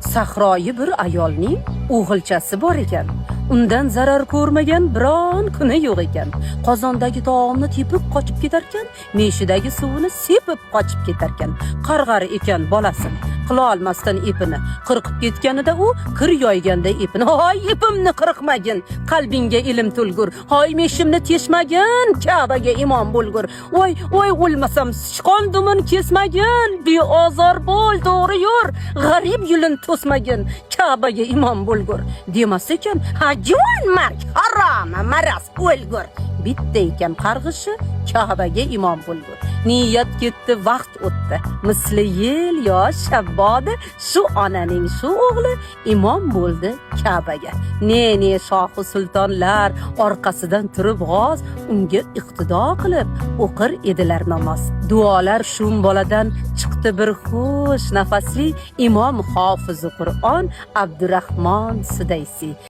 Sahroyi bir ayolning o'g'ilchasi bor ekan. Undan zarar ko'rmagan biron kuni yo'q ekan. Qozondagi taomni tepib qochib ketarkan, meshidagi suvini sepib qochib ketarkan. Qarg'ar ekan bolasini, qila olmasdan ipini qirqib ketganida u kir yoyganda ipini, "Hoy, ipimni qirqmagin, qalbingga ilm to'lgur. Hoy, meshimni teshmagin, Ka'baga imom bo'lgur. Voy, o'lmasam sichqon dumin kesmagin, beozor bo'l, to'g'ri yur. G'arib yulin to'smagin, Ka'baga imom bo'lgur." demas ekan, "Juvon mark, harom, maras o'lgur." Bitta ekan qarg'ishi, Ka'baga imom bo'lgur. Niyat ketdi, vaqt o'tdi. Misli yel yosh shabbodi, shu onaning shu o'g'li imom bo'ldi Ka'baga. Ne shohi sultonlar orqasidan turib g'oz unga iqtido qilib o'qir edilar namoz. Duolar shum boladan chiqdi bir xush nafasli imom hofizi Qur'on Abdurahmon Sudaysi.